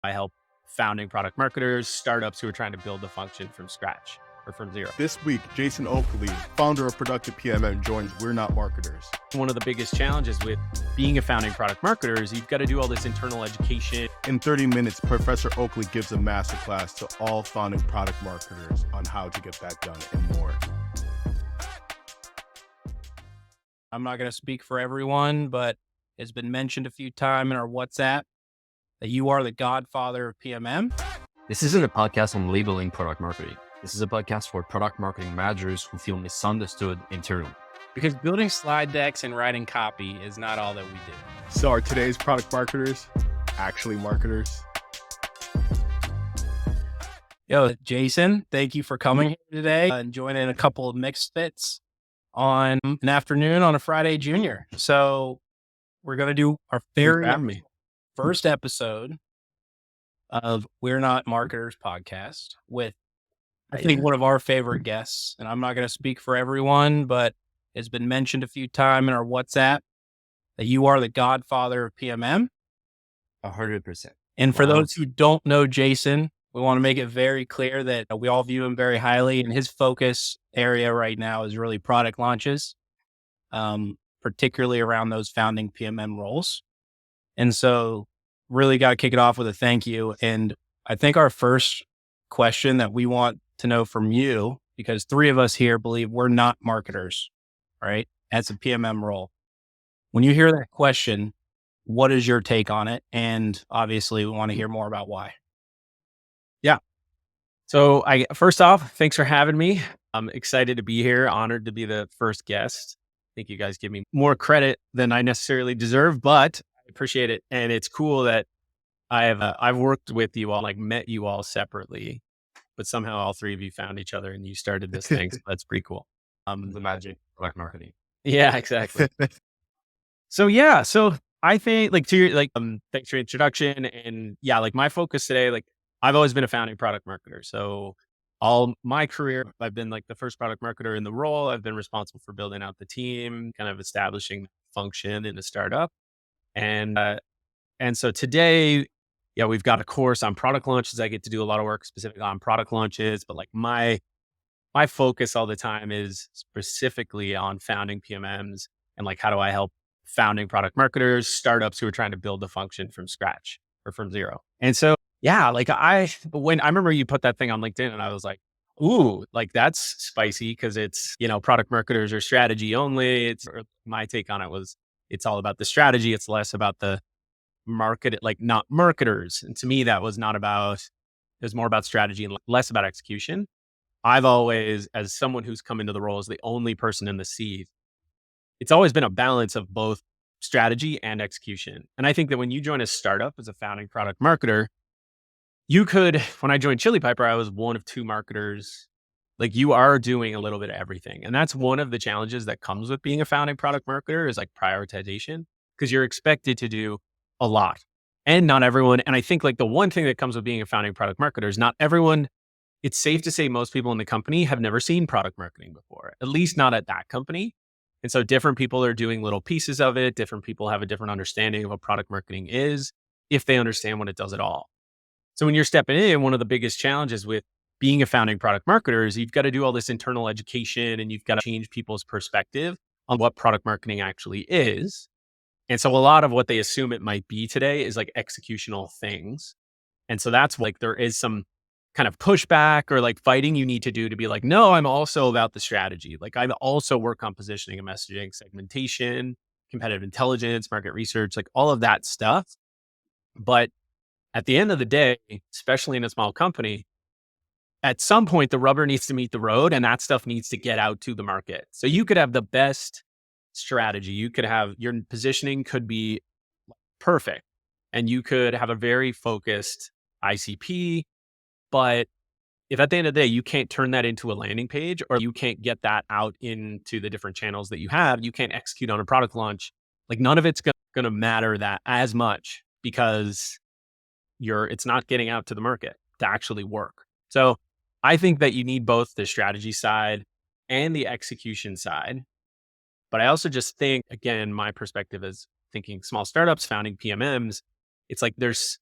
I help founding product marketers, startups who are trying to build a function from scratch or from zero. This week, Jason Oakley, founder of ProductivePMM, joins We're Not Marketers. One of the biggest challenges with being a founding product marketer is you've got to do all this internal education. In 30 minutes, Professor Oakley gives a masterclass to all founding product marketers on how to get that done and more. I'm not going to speak for everyone, but it's been mentioned a few times in our WhatsApp that you are the godfather of PMM. This isn't a podcast on labeling product marketing. This is a podcast for product marketing managers who feel misunderstood internally. Because building slide decks and writing copy is not all that we do. So are today's product marketers actually marketers? Yo, Jason, thank you for coming here today and joining a couple of mixed fits on an afternoon on a Friday Junior. So we're going to do our very first episode of We're Not Marketers podcast with, I think, one of our favorite guests. And I'm not going to speak for everyone, but it's been mentioned a few times in our WhatsApp that you are the godfather of PMM. 100%. And for those who don't know Jason, we want to make it very clear that we all view him very highly, and his focus area right now is really product launches, particularly around those founding PMM roles. And so really got to kick it off with a thank you. And I think our first question that we want to know from you, because three of us here believe we're not marketers, right? As a PMM role. When you hear that question, what is your take on it? And obviously we want to hear more about why. So first off, thanks for having me. I'm excited to be here, honored to be the first guest. I think you guys give me more credit than I necessarily deserve, but I appreciate it. And it's cool that I've worked with you all, like met you all separately, but somehow all three of you found each other and you started this thing. So that's pretty cool. The magic of product marketing. Yeah, exactly. So I think thanks for your introduction. And yeah, like my focus today, like I've always been a founding product marketer. So all my career, I've been like the first product marketer in the role. I've been responsible for building out the team, kind of establishing the function in a startup. And so today, we've got a course on product launches. I get to do a lot of work specifically on product launches, but like my focus all the time is specifically on founding PMMs and like, how do I help founding product marketers, startups who are trying to build a function from scratch or from zero. And so, when I remember you put that thing on LinkedIn and I was like, ooh, like that's spicy because it's, product marketers are strategy only. My take on it was it's all about the strategy. It's less about the market, like not marketers. And to me, it was more about strategy and less about execution. I've always, as someone who's come into the role as the only person in the seat, it's always been a balance of both strategy and execution. And I think that when you join a startup as a founding product marketer, when I joined Chili Piper, I was one of two marketers. Like you are doing a little bit of everything. And that's one of the challenges that comes with being a founding product marketer is like prioritization, because you're expected to do a lot and not everyone. And I think like the one thing that comes with being a founding product marketer is not everyone. It's safe to say most people in the company have never seen product marketing before, at least not at that company. And so different people are doing little pieces of it. Different people have a different understanding of what product marketing is, if they understand what it does at all. So when you're stepping in, one of the biggest challenges with being a founding product marketer is you've got to do all this internal education and you've got to change people's perspective on what product marketing actually is. And so a lot of what they assume it might be today is like executional things. And so that's like there is some kind of pushback or like fighting you need to do to be like, no, I'm also about the strategy. Like I also work on positioning and messaging, segmentation, competitive intelligence, market research, like all of that stuff. But at the end of the day, especially in a small company, at some point, the rubber needs to meet the road and that stuff needs to get out to the market. So you could have the best strategy. You could have your positioning could be perfect and you could have a very focused ICP. But if at the end of the day, you can't turn that into a landing page or you can't get that out into the different channels that you have, you can't execute on a product launch, like none of it's going to matter that as much because it's not getting out to the market to actually work. So I think that you need both the strategy side and the execution side. But I also just think, again, my perspective is thinking small startups, founding PMMs, it's like there's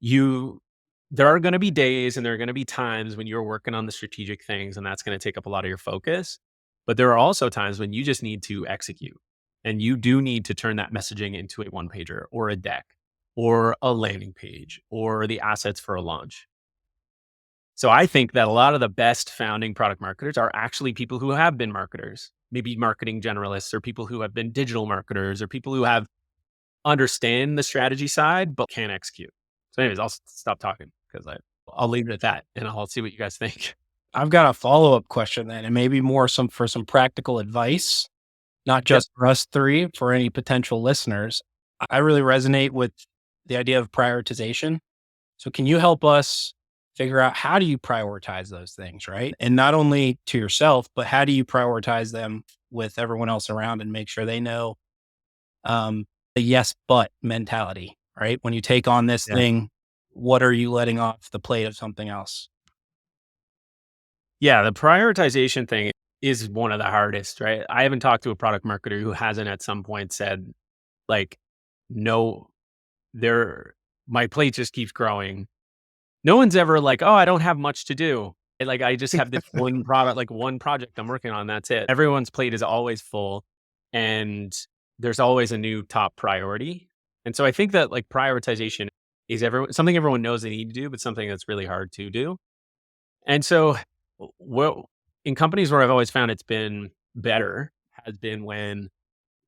there are going to be days and there are going to be times when you're working on the strategic things and that's going to take up a lot of your focus. But there are also times when you just need to execute and you do need to turn that messaging into a one pager or a deck or a landing page or the assets for a launch. So I think that a lot of the best founding product marketers are actually people who have been marketers, maybe marketing generalists or people who have been digital marketers or people who have understand the strategy side, but can't execute. So anyways, I'll stop talking because I'll leave it at that and I'll see what you guys think. I've got a follow-up question then, and maybe more for some practical advice, not just for us three, for any potential listeners. I really resonate with the idea of prioritization. So can you help us figure out how do you prioritize those things, right? And not only to yourself, but how do you prioritize them with everyone else around and make sure they know the yes, but mentality, right? When you take on this thing, what are you letting off the plate of something else? Yeah, the prioritization thing is one of the hardest, right? I haven't talked to a product marketer who hasn't at some point said, like, no, my plate just keeps growing. No one's ever like, oh, I don't have much to do. Like, I just have this one product, like one project I'm working on. That's it. Everyone's plate is always full and there's always a new top priority. And so I think that like prioritization is something everyone knows they need to do, but something that's really hard to do. And so in companies where I've always found it's been better has been when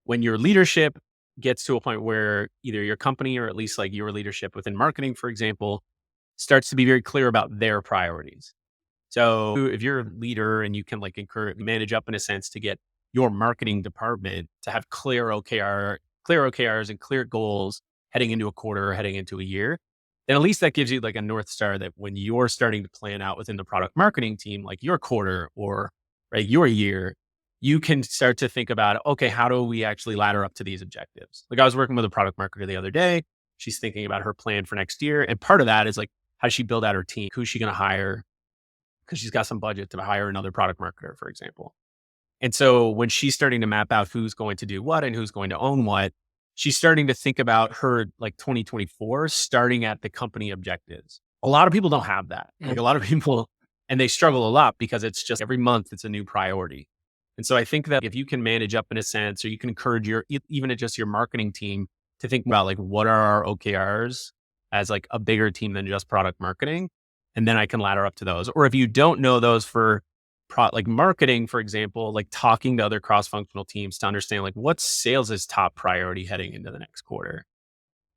your leadership gets to a point where either your company or at least like your leadership within marketing, for example, starts to be very clear about their priorities. So if you're a leader and you can like manage up in a sense to get your marketing department to have clear OKRs and clear goals heading into a quarter or heading into a year, then at least that gives you like a North Star that when you're starting to plan out within the product marketing team, like your quarter or right, your year, you can start to think about, okay, how do we actually ladder up to these objectives? Like I was working with a product marketer the other day. She's thinking about her plan for next year. And part of that is like, how does she build out her team? Who's she going to hire? Because she's got some budget to hire another product marketer, for example. And so when she's starting to map out who's going to do what and who's going to own what, she's starting to think about her like 2024, starting at the company objectives. A lot of people don't have that. Like a lot of people, and they struggle a lot because it's just every month it's a new priority. And so I think that if you can manage up in a sense, or you can encourage even just your marketing team to think about like, what are our OKRs as like a bigger team than just product marketing? And then I can ladder up to those. Or if you don't know those for like marketing, for example, like talking to other cross-functional teams to understand like what's sales' top priority heading into the next quarter,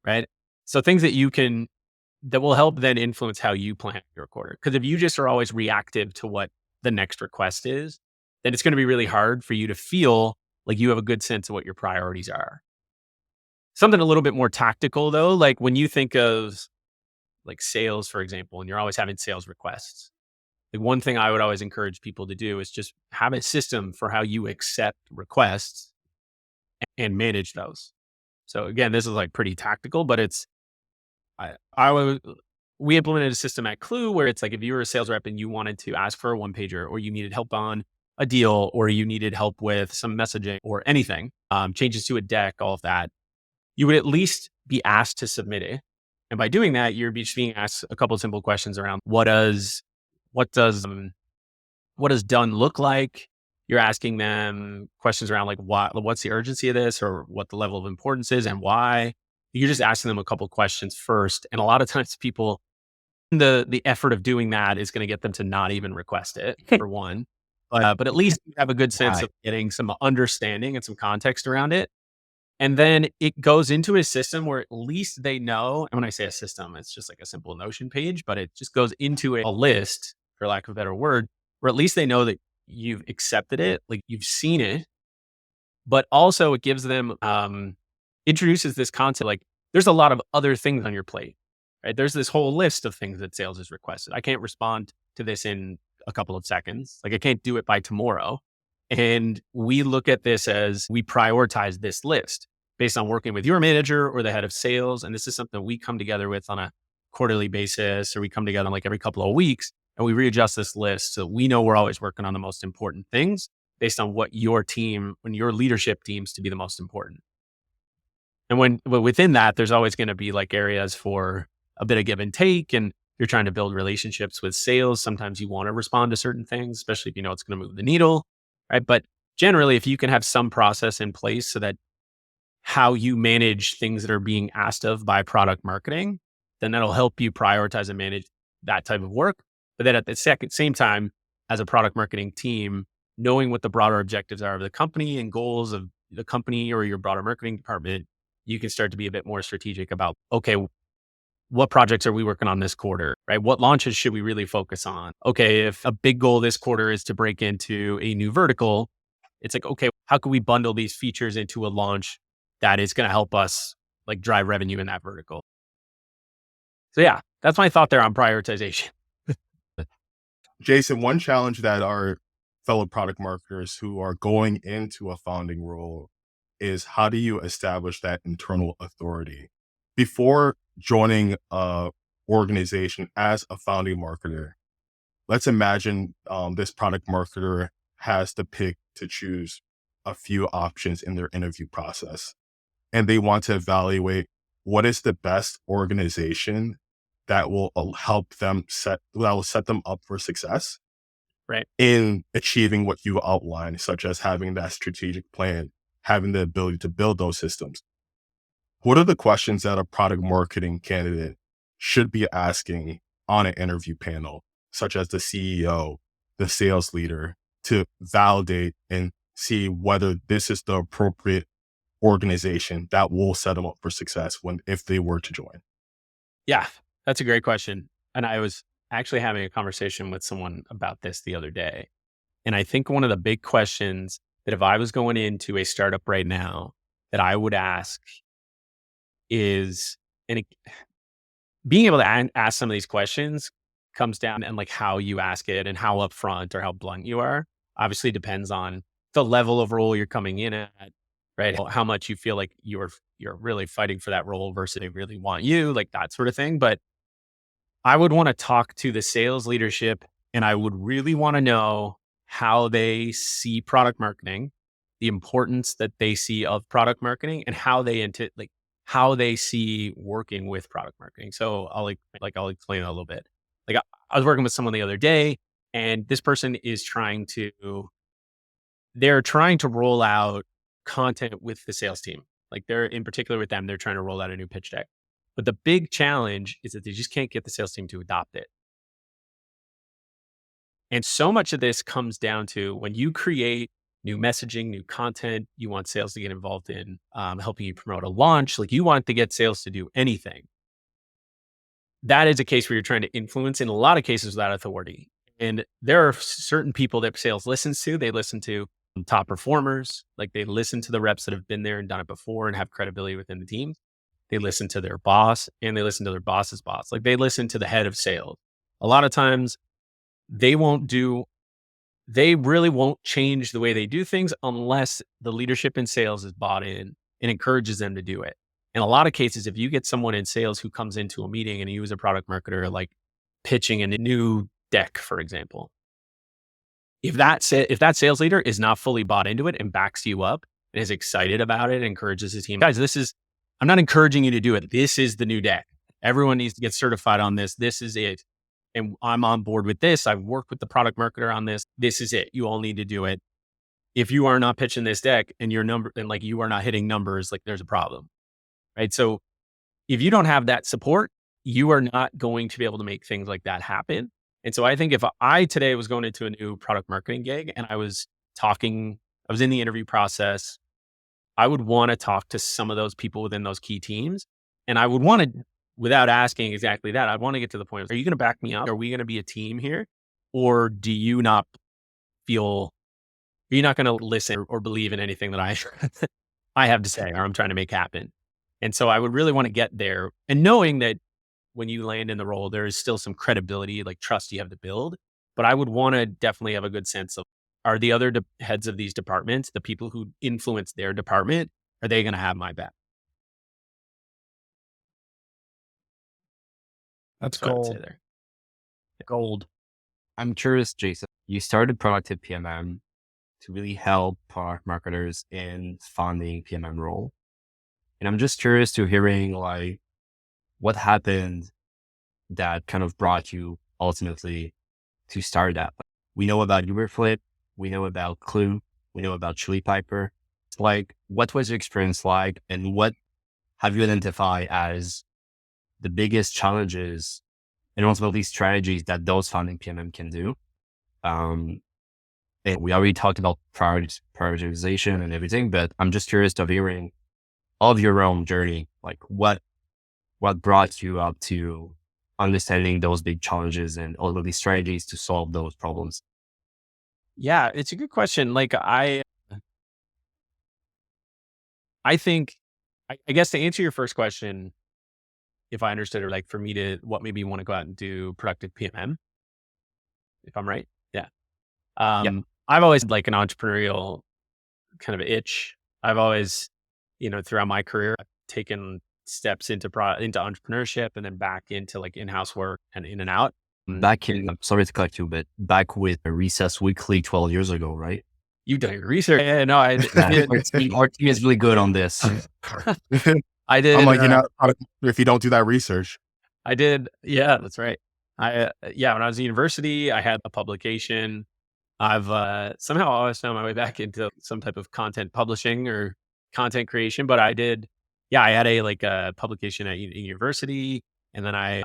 right? So things that will help then influence how you plan your quarter. Because if you just are always reactive to what the next request is, then it's going to be really hard for you to feel like you have a good sense of what your priorities are. Something a little bit more tactical though, like when you think of like sales, for example, and you're always having sales requests. Like one thing I would always encourage people to do is just have a system for how you accept requests and manage those. So again, this is like pretty tactical, but we implemented a system at Clue where it's like, if you were a sales rep and you wanted to ask for a one pager or you needed help on a deal or you needed help with some messaging or anything, changes to a deck, all of that, you would at least be asked to submit it. And by doing that, you're just being asked a couple of simple questions around what does done look like? You're asking them questions around like what's the urgency of this or what the level of importance is and why. You're just asking them a couple of questions first. And a lot of times people, the effort of doing that is going to get them to not even request it for one. But at least you have a good sense of getting some understanding and some context around it. And then it goes into a system where at least they know, and when I say a system, it's just like a simple Notion page, but it just goes into a list, for lack of a better word, where at least they know that you've accepted it, like you've seen it, but also it gives them, introduces this concept, like there's a lot of other things on your plate, right? There's this whole list of things that sales has requested. I can't respond to this in a couple of seconds. Like I can't do it by tomorrow. And we look at this as we prioritize this list based on working with your manager or the head of sales. And this is something we come together with on a quarterly basis, or we come together like every couple of weeks and we readjust this list. So we know we're always working on the most important things based on what your team and your leadership deems to be the most important. And within that, there's always going to be like areas for a bit of give and take, and you're trying to build relationships with sales. Sometimes you want to respond to certain things, especially if you know it's going to move the needle, right? But generally, if you can have some process in place so that how you manage things that are being asked of by product marketing, then that'll help you prioritize and manage that type of work. But then at the same time, as a product marketing team, knowing what the broader objectives are of the company and goals of the company or your broader marketing department, you can start to be a bit more strategic about, okay, what projects are we working on this quarter, right? What launches should we really focus on? Okay, if a big goal this quarter is to break into a new vertical, it's like, okay, how can we bundle these features into a launch that is going to help us like drive revenue in that vertical? So yeah, that's my thought there on prioritization. Jason, one challenge that our fellow product marketers who are going into a founding role is how do you establish that internal authority? Before joining a organization as a founding marketer, let's imagine this product marketer has to pick to choose a few options in their interview process, and they want to evaluate what is the best organization that will help them that will set them up for success, Right. in achieving what you outlined, such as having that strategic plan, having the ability to build those systems. What are the questions that a product marketing candidate should be asking on an interview panel, such as the CEO, the sales leader, to validate and see whether this is the appropriate organization that will set them up for success if they were to join? Yeah, that's a great question. And I was actually having a conversation with someone about this the other day. And I think one of the big questions that if I was going into a startup right now that I would ask is, being able to ask some of these questions comes down and like how you ask it and how upfront or how blunt you are. Obviously depends on the level of role you're coming in at, right? How much you feel like you're really fighting for that role versus they really want you, like that sort of thing. But I would want to talk to the sales leadership and I would really want to know how they see product marketing, the importance that they see of product marketing, and how they how they see working with product marketing. So I'll explain that a little bit. Like I was working with someone the other day, and this person is they're trying to roll out content with the sales team. Like they're in particular with them, they're trying to roll out a new pitch deck. But the big challenge is that they just can't get the sales team to adopt it. And so much of this comes down to when you create new messaging, new content, you want sales to get involved in helping you promote a launch, like you want to get sales to do anything. That is a case where you're trying to influence, in a lot of cases, without authority. And there are certain people that sales listens to. They listen to top performers, like they listen to the reps that have been there and done it before and have credibility within the team. They listen to their boss and they listen to their boss's boss. Like they listen to the head of sales. A lot of times they really won't change the way they do things unless the leadership in sales is bought in and encourages them to do it. In a lot of cases, if you get someone in sales who comes into a meeting and you as a product marketer, like pitching a new deck, for example, if that sales leader is not fully bought into it and backs you up and is excited about it, encourages his team, guys, I'm not encouraging you to do it. This is the new deck. Everyone needs to get certified on this. This is it. And I'm on board with this. I've worked with the product marketer on this. This is it. You all need to do it. If you are not pitching this deck and you are not hitting numbers, like there's a problem, right? So if you don't have that support, you are not going to be able to make things like that happen. And so I think if I today was going into a new product marketing gig and I was in the interview process, I would want to talk to some of those people within those key teams. And I would want to, without asking exactly that, I'd want to get to the point of, are you going to back me up? Are we going to be a team here? Or are you not going to listen or believe in anything that I have to say or I'm trying to make happen? And so I would really want to get there and knowing that when you land in the role, there is still some credibility, like trust you have to build. But I would want to definitely have a good sense of, are the other heads of these departments, the people who influence their department, are they going to have my back? That's what I would gold. say there. Gold. I'm curious, Jason, you started ProductivePMM to really help product marketers in finding PMM role. And I'm just curious to hearing like what happened that kind of brought you ultimately to start that? We know about Uberflip, we know about Clue, we know about Chili Piper. Like, what was your experience like, and what have you identified as the biggest challenges and ultimately strategies that those founding PMM can do? And we already talked about prioritization and everything, but I'm just curious of hearing of your own journey, like what brought you up to understanding those big challenges and ultimately strategies to solve those problems. Yeah, it's a good question. Like I think, I guess to answer your first question, if I understood it, like for me to what made me want to go out and do productive PMM, if I'm right. Yeah. Yeah. I've always had like an entrepreneurial kind of itch. I've always, throughout my career, I've taken steps into into entrepreneurship and then back into like in-house work and in and out. Back in, I'm sorry to cut you, but back with Recess Weekly 12 years ago, right? You've done your research. Yeah, no, I Yeah, did. our team is really good on this. I did. I'm like, if you don't do that research. I did. Yeah, that's right. When I was in university, I had a publication. I've somehow always found my way back into some type of content publishing or content creation, but I did. Yeah, I had a publication at university, and then I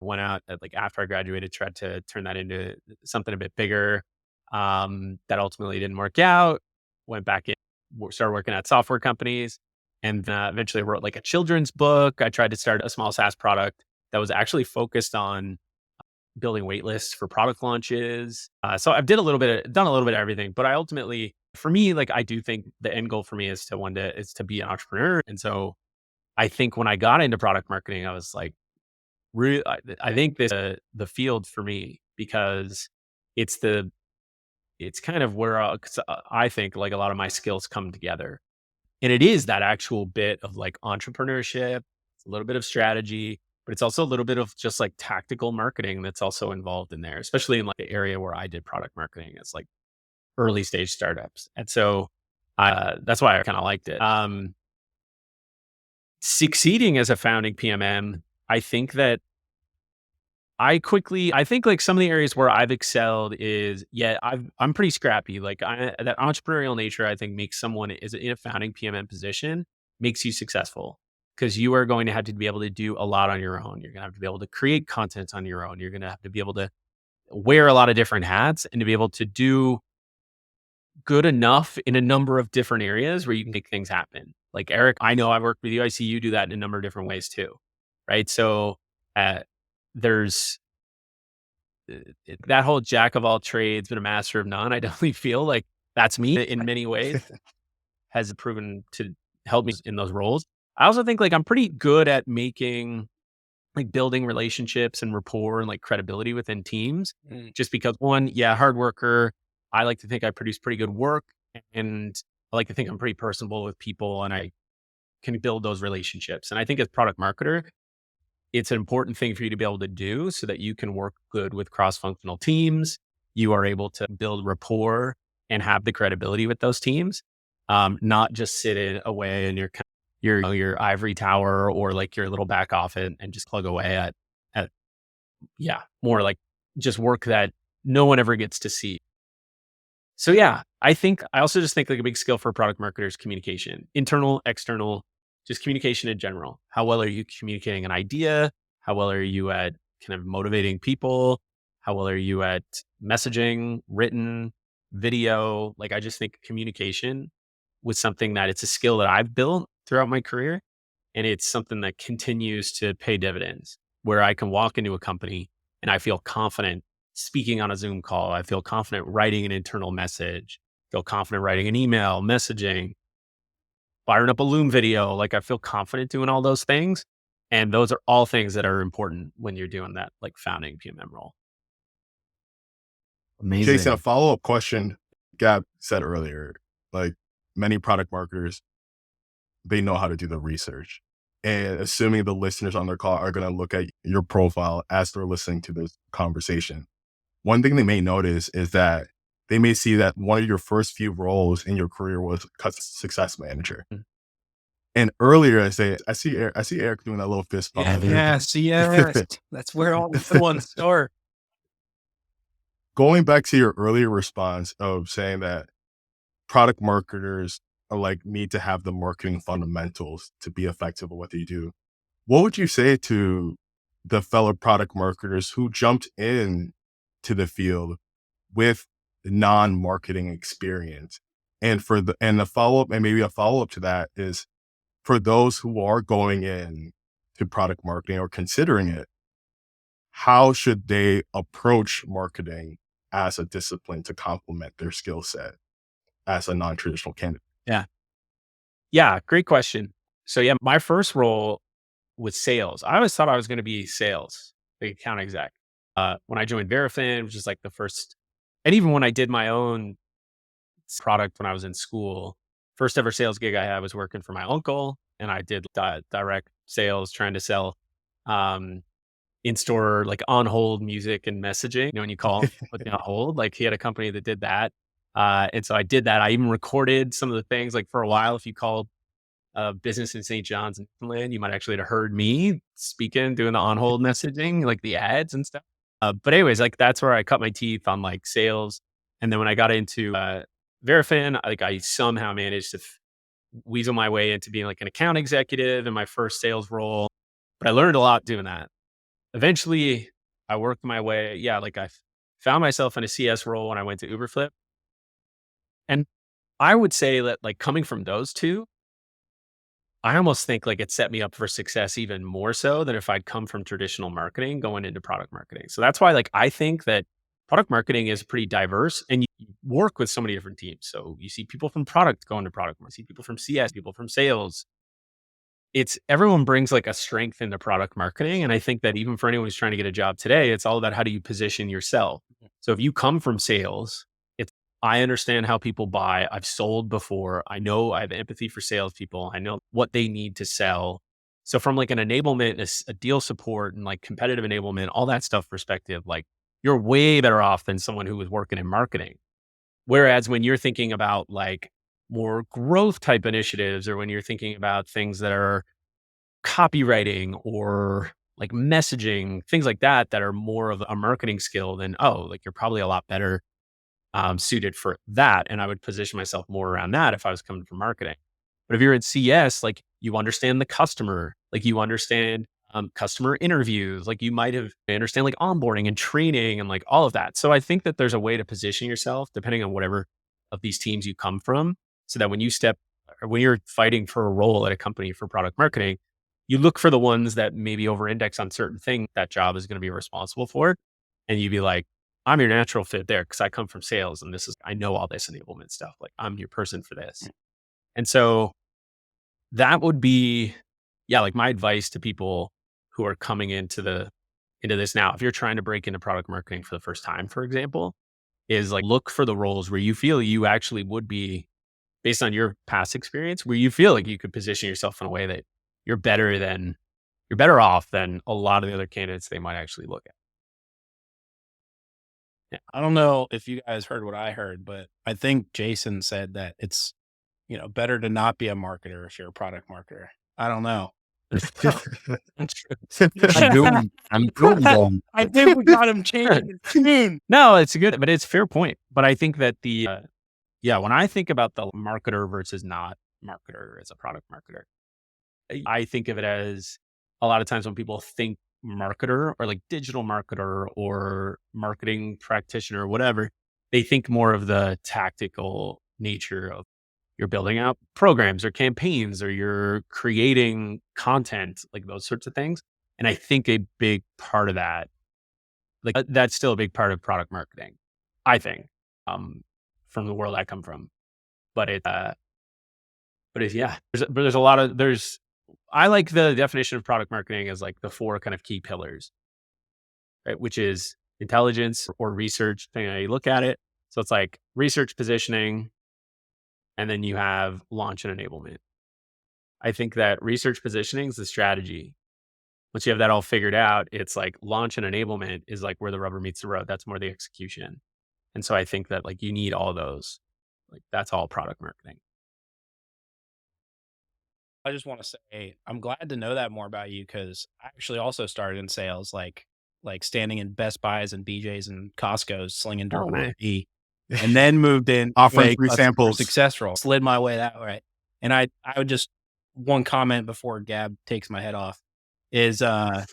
went out like after I graduated, tried to turn that into something a bit bigger. That ultimately didn't work out. Went back in, started working at software companies, and eventually wrote like a children's book. I tried to start a small SaaS product that was actually focused on building wait lists for product launches. So I've done a little bit of everything, but I ultimately, for me, like I do think the end goal for me is to be an entrepreneur. And so I think when I got into product marketing, I was like, I think this the field for me because it's kind of where I think like a lot of my skills come together. And it is that actual bit of like entrepreneurship, it's a little bit of strategy, but it's also a little bit of just like tactical marketing that's also involved in there, especially in like the area where I did product marketing. It's like early stage startups. And so that's why I kind of liked it. Succeeding as a founding PMM, I think that I think like some of the areas where I've excelled is, I'm pretty scrappy. Like that entrepreneurial nature, I think makes someone is in a founding PMM position, makes you successful because you are going to have to be able to do a lot on your own. You're going to have to be able to create content on your own. You're going to have to be able to wear a lot of different hats and to be able to do good enough in a number of different areas where you can make things happen. Like Eric, I know I've worked with you. I see you do that in a number of different ways too. Right. So there's that whole jack of all trades, but a master of none. I definitely feel like that's me in many ways, has proven to help me in those roles. I also think like I'm pretty good at building relationships and rapport and like credibility within teams. Just because hard worker. I like to think I produce pretty good work, and I like to think I'm pretty personable with people and I can build those relationships. And I think as product marketer, it's an important thing for you to be able to do so that you can work good with cross-functional teams. You are able to build rapport and have the credibility with those teams, not just sit away in your ivory tower or like your little back office and just plug away at more like just work that no one ever gets to see. So I also just think like a big skill for product marketers, communication, internal, external, just communication in general. How well are you communicating an idea? How well are you at kind of motivating people? How well are you at messaging, written, video? Like I just think communication was something that it's a skill that I've built throughout my career. And it's something that continues to pay dividends where I can walk into a company and I feel confident speaking on a Zoom call. I feel confident writing an internal message, feel confident writing an email, messaging, firing up a Loom video. Like I feel confident doing all those things. And those are all things that are important when you're doing that like founding PMM role. Amazing. Jason, a follow-up question Gab said earlier, like many product marketers, they know how to do the research. And assuming the listeners on their call are going to look at your profile as they're listening to this conversation, one thing they may notice is that they may see that one of your first few roles in your career was customer success manager. And earlier, I see Eric doing that little fist bump. Yes. That's where all the good ones start. Going back to your earlier response of saying that product marketers are like need to have the marketing fundamentals to be effective at what they do. What would you say to the fellow product marketers who jumped in to the field with non-marketing experience? And the follow-up, and maybe a follow-up to that is for those who are going in to product marketing or considering it, how should they approach marketing as a discipline to complement their skill set as a non-traditional candidate? Yeah, great question. So yeah, my first role was sales. I always thought I was going to be sales, the account exec. When I joined Verifin, which is like the first, and even when I did my own product when I was in school, first ever sales gig I had was working for my uncle, and I did direct sales, trying to sell um, in-store like on hold music and messaging. You know, when you call putting on hold, like he had a company that did that. And so I did that. I even recorded some of the things like for a while. If you called a business in St. John's and Newfoundland, you might actually have heard me speaking, doing the on hold messaging, like the ads and stuff. But anyways, like that's where I cut my teeth on like sales. And then when I got into Verifin, like I somehow managed to weasel my way into being like an account executive in my first sales role. But I learned a lot doing that. Eventually, I worked my way. Yeah, like I found myself in a CS role when I went to Uberflip. And I would say that like coming from those two, I almost think like it set me up for success even more so than if I'd come from traditional marketing going into product marketing. So that's why like I think that product marketing is pretty diverse and you work with so many different teams. So you see people from product going to product, you see people from CS, people from sales. It's everyone brings like a strength into product marketing. And I think that even for anyone who's trying to get a job today, it's all about how do you position yourself. So if you come from sales, it's I understand how people buy. I've sold before. I know I have empathy for salespeople. I know what they need to sell. So from like an enablement, a deal support and like competitive enablement, all that stuff perspective, like you're way better off than someone who was working in marketing. Whereas when you're thinking about like more growth type initiatives, or when you're thinking about things that are copywriting or like messaging, things like that, that are more of a marketing skill, then, oh, like you're probably a lot better suited for that. And I would position myself more around that if I was coming from marketing. But if you're in CS, like you understand the customer, like you understand customer interviews, like you might have understand like onboarding and training and like all of that. So I think that there's a way to position yourself depending on whatever of these teams you come from, so that when you step or when you're fighting for a role at a company for product marketing, you look for the ones that maybe over index on certain things that job is going to be responsible for. And you'd be like, I'm your natural fit there because I come from sales and I know all this enablement stuff. Like I'm your person for this. And so that would be, yeah, like my advice to people who are coming into this now. If you're trying to break into product marketing for the first time, for example, is like look for the roles where you feel you actually would be, based on your past experience, where you feel like you could position yourself in a way that you're better off than a lot of the other candidates they might actually look at. Yeah, I don't know if you guys heard what I heard, but I think Jason said that it's, better to not be a marketer if you're a product marketer. I don't know. I'm doing them. I think we got him changing his tune. No, it's good, but it's a fair point. But I think that when I think about the marketer versus not marketer as a product marketer, I think of it as a lot of times when people think marketer or like digital marketer or marketing practitioner or whatever, they think more of the tactical nature of you're building out programs or campaigns or you're creating content, like those sorts of things. And I think a big part of that, like that's still a big part of product marketing, I think, from the world I come from. But there's a lot of, I like the definition of product marketing as like the four kind of key pillars, right? Which is intelligence or research, depending on how you look at it. So it's like research, positioning, and then you have launch and enablement. I think that research positioning is the strategy. Once you have that all figured out, it's like launch and enablement is like where the rubber meets the road. That's more the execution. And so I think that like you need all those. Like that's all product marketing. I just want to say I'm glad to know that more about you because I actually also started in sales, like standing in Best Buys and BJ's and Costco's slinging Oh, durable nice. E, and then moved in to Offering a free customer samples. success role, slid my way that way. And I would just one comment before Gab takes my head off is I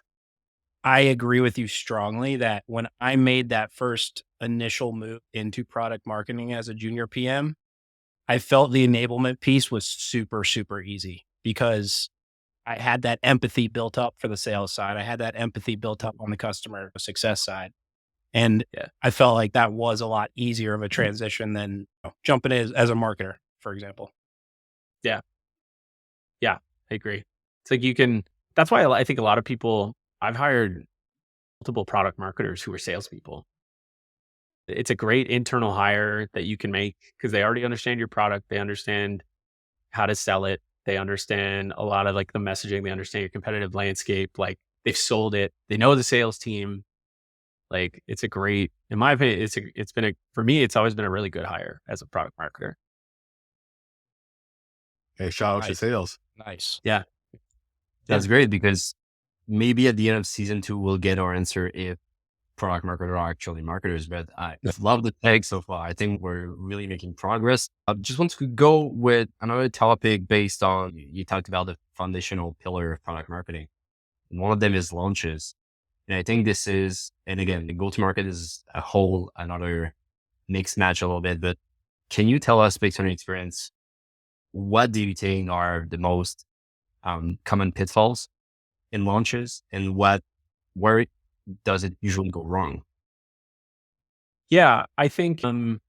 agree with you strongly that when I made that first initial move into product marketing as a junior PM, I felt the enablement piece was super, super easy because I had that empathy built up for the sales side. I had that empathy built up on the customer success side. And Yeah. I felt like that was a lot easier of a transition than jumping in as a marketer, for example. Yeah. Yeah. I agree. It's like that's why I think a lot of people, I've hired multiple product marketers who are salespeople. It's a great internal hire that you can make because they already understand your product. They understand how to sell it. They understand a lot of like the messaging. They understand your competitive landscape. Like they've sold it. They know the sales team. Like it's a great, in my opinion, it's been for me, it's always been a really good hire as a product marketer. Hey, shout out to Nice. sales. Nice. Yeah. That's great because maybe at the end of season 2, we'll get our answer if product marketers are actually marketers. But I love the take so far. I think we're really making progress. I just want to go with another topic based on, you talked about the foundational pillar of product marketing. And one of them is launches. And I think this is, and again, the go-to-market is a whole another mixed match a little bit, but can you tell us based on your experience, what do you think are the most common pitfalls in launches and where does it usually go wrong? Yeah. I think, so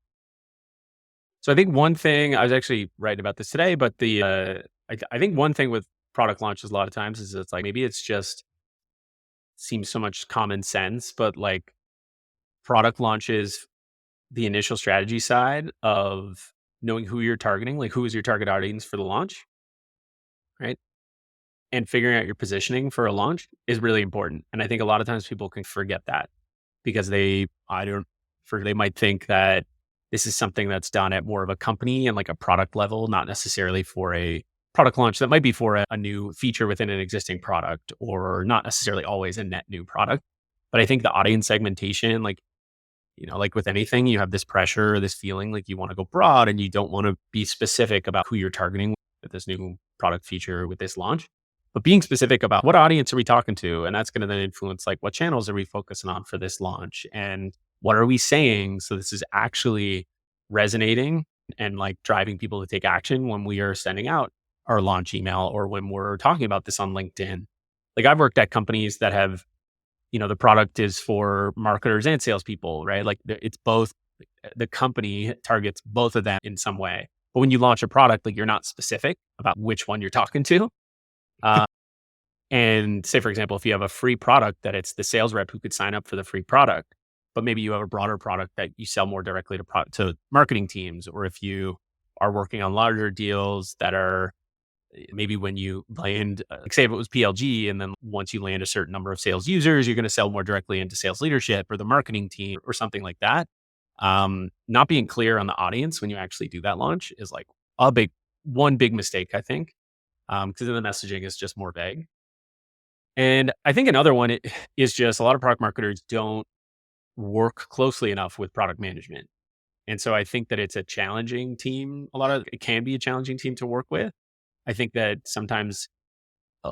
I think one thing, I was actually writing about this today, but I think one thing with product launches a lot of times is it's like, maybe it's just seems so much common sense, but like product launches, the initial strategy side of knowing who you're targeting, like who is your target audience for the launch, right? And figuring out your positioning for a launch is really important. And I think a lot of times people can forget that because they might think that this is something that's done at more of a company and like a product level, not necessarily for a product launch that might be for a new feature within an existing product or not necessarily always a net new product. But I think the audience segmentation, like, like with anything, you have this pressure or this feeling like you want to go broad and you don't want to be specific about who you're targeting with this new product feature with this launch. But being specific about what audience are we talking to? And that's going to then influence like what channels are we focusing on for this launch? And what are we saying? So this is actually resonating and like driving people to take action when we are sending out our launch email or when we're talking about this on LinkedIn. Like I've worked at companies that have, the product is for marketers and salespeople, right? Like it's both, the company targets both of them in some way. But when you launch a product, like you're not specific about which one you're talking to. And say, for example, if you have a free product that it's the sales rep who could sign up for the free product, but maybe you have a broader product that you sell more directly to marketing teams, or if you are working on larger deals that are maybe when you land, like say if it was PLG, and then once you land a certain number of sales users, you're going to sell more directly into sales leadership or the marketing team or something like that. Not being clear on the audience when you actually do that launch is like one big mistake, I think, because then the messaging is just more vague. And I think another one is just a lot of product marketers don't work closely enough with product management. And so I think that it's a challenging team. It can be a challenging team to work with. I think that sometimes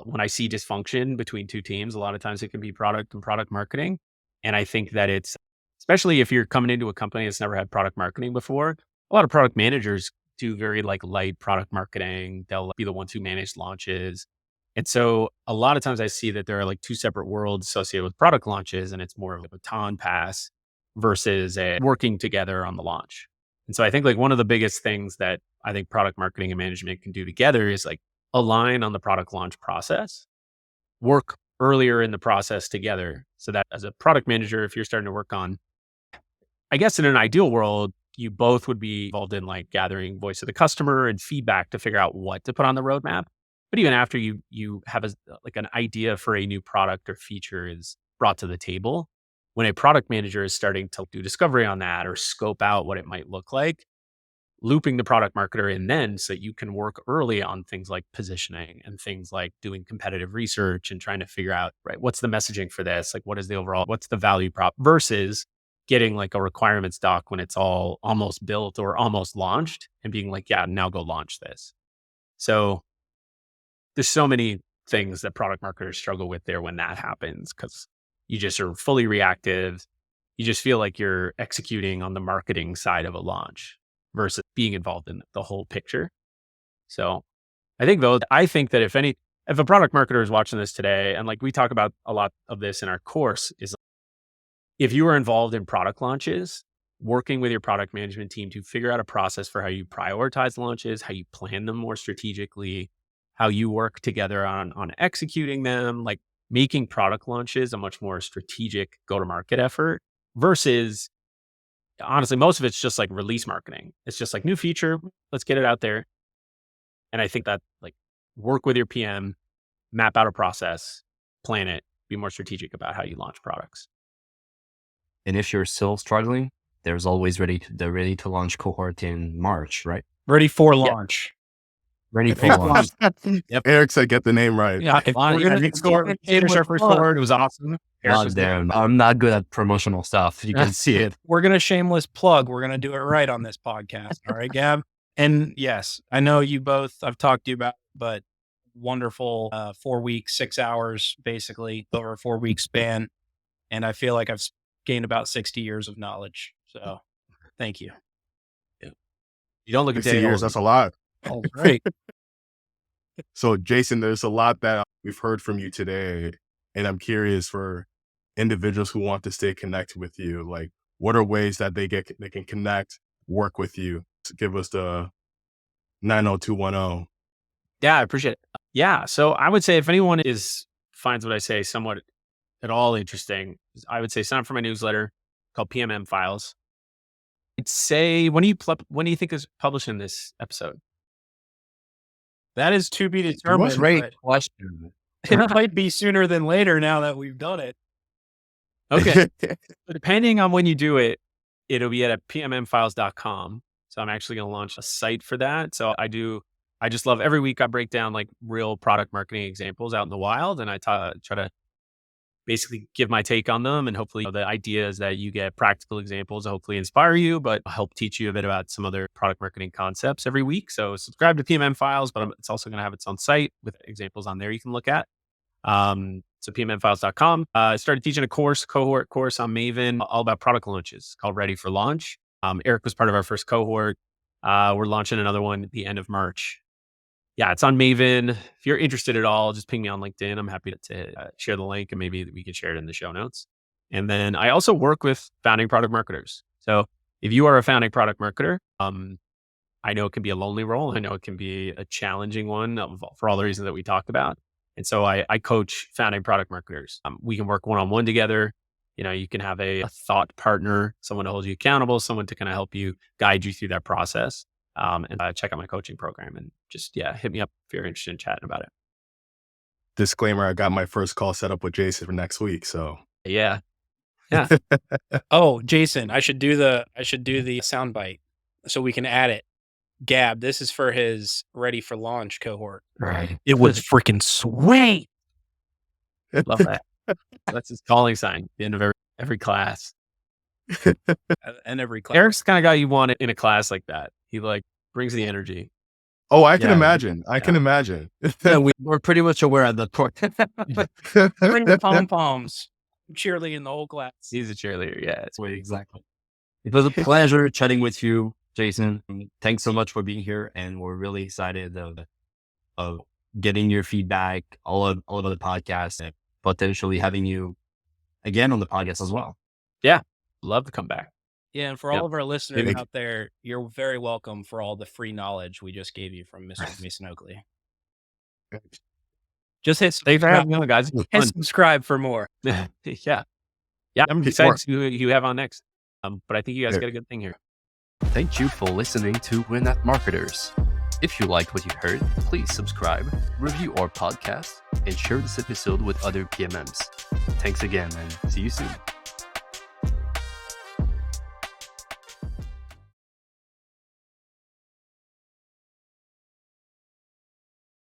when I see dysfunction between two teams, a lot of times it can be product and product marketing. And I think that especially if you're coming into a company that's never had product marketing before, a lot of product managers do very like light product marketing. They'll be the ones who manage launches. And so a lot of times I see that there are like two separate worlds associated with product launches, and it's more of a baton pass versus working together on the launch. And so I think like one of the biggest things that I think product marketing and management can do together is like align on the product launch process, work earlier in the process together. So that as a product manager, if you're starting to work on, I guess in an ideal world, you both would be involved in like gathering voice of the customer and feedback to figure out what to put on the roadmap. But even after you have like an idea for a new product or feature is brought to the table, when a product manager is starting to do discovery on that or scope out what it might look like, looping the product marketer in then so that you can work early on things like positioning and things like doing competitive research and trying to figure out, right, what's the messaging for this? Like, what is the overall, what's the value prop versus getting like a requirements doc when it's all almost built or almost launched and being like, yeah, now go launch this. So there's so many things that product marketers struggle with there when that happens, because you just are fully reactive. You just feel like you're executing on the marketing side of a launch versus being involved in the whole picture. So I think that if a product marketer is watching this today, and like we talk about a lot of this in our course, is if you are involved in product launches, working with your product management team to figure out a process for how you prioritize launches, how you plan them more strategically, how you work together on executing them, like making product launches a much more strategic go-to-market effort versus, honestly, most of it's just like release marketing. It's just like new feature, let's get it out there. And I think that like work with your PM, map out a process, plan it, be more strategic about how you launch products. And if you're still struggling, there's always the ready to launch cohort in March, right? Ready for launch. Ready for launch. Yep. Eric said, get the name right. Yeah, if we're gonna Finish our first cohort. It was awesome. I'm not good at promotional stuff. You can see it. We're going to shameless plug. We're going to do it right on this podcast. All right, Gab? And yes, I know you both, I've talked to you about, but wonderful 4 weeks, 6 hours, basically over a 4 week span. And I feel like I've gained about 60 years of knowledge. So thank you. Yeah. You don't look at 60 years. That's a lot. Oh, great. So Jason, there's a lot that we've heard from you today. And I'm curious, for individuals who want to stay connected with you, like what are ways that they can connect, work with you? So give us the 90210. Yeah, I appreciate it. Yeah. So I would say if anyone finds what I say somewhat at all interesting, I would say sign up for my newsletter called PMM Files. I'd say, when do you think is publishing this episode? That is to be determined. Great question. It might be sooner than later now that we've done it. Okay. Depending on when you do it, it'll be at pmmfiles.com. So I'm actually going to launch a site for that. So I just love, every week I break down like real product marketing examples out in the wild, and I try to basically give my take on them, and hopefully the idea is that you get practical examples to hopefully inspire you, but help teach you a bit about some other product marketing concepts every week. So subscribe to PMM Files, but it's also going to have its own site with examples on there you can look at. So pmmfiles.com. I started teaching a cohort course on Maven, all about product launches, called Ready for Launch. Eric was part of our first cohort. We're launching another one at the end of March. Yeah, it's on Maven. If you're interested at all, just ping me on LinkedIn. I'm happy to share the link, and maybe we can share it in the show notes. And then I also work with founding product marketers. So if you are a founding product marketer, I know it can be a lonely role. I know it can be a challenging one for all the reasons that we talked about. And so I coach founding product marketers. We can work one-on-one together. You know, you can have a thought partner, someone to hold you accountable, someone to kind of help you, guide you through that process. And check out my coaching program, and just, hit me up if you're interested in chatting about it. Disclaimer, I got my first call set up with Jason for next week. So yeah. Oh, Jason, I should do the soundbite so we can add it. Gab, this is for his Ready for Launch cohort. Right. It was freaking sweet. Love that. That's his calling sign at the end of every class. And every class. Eric's the kind of guy you want in a class like that. He like brings the energy. Oh, I can imagine. I can imagine. Yeah, we're pretty much aware at that point. Bring the pom-poms. Cheerleading the whole class. He's a cheerleader. Yeah. Exactly. It was a pleasure chatting with you, Jason. Thanks so much for being here. And we're really excited of getting your feedback, all of the podcasts, and potentially having you again on the podcast as well. Yeah. Love to come back. Yeah, and for all of our listeners out there, you're very welcome for all the free knowledge we just gave you from Mr. Mason Oakley. Just hit Thanks for having me on, guys. Hit subscribe for more. Yeah. I'm excited to see who you have on next. But I think you guys got a good thing here. Thank you for listening to We're Not Marketers. If you liked what you heard, please subscribe, review our podcast, and share this episode with other PMMs. Thanks again, and see you soon.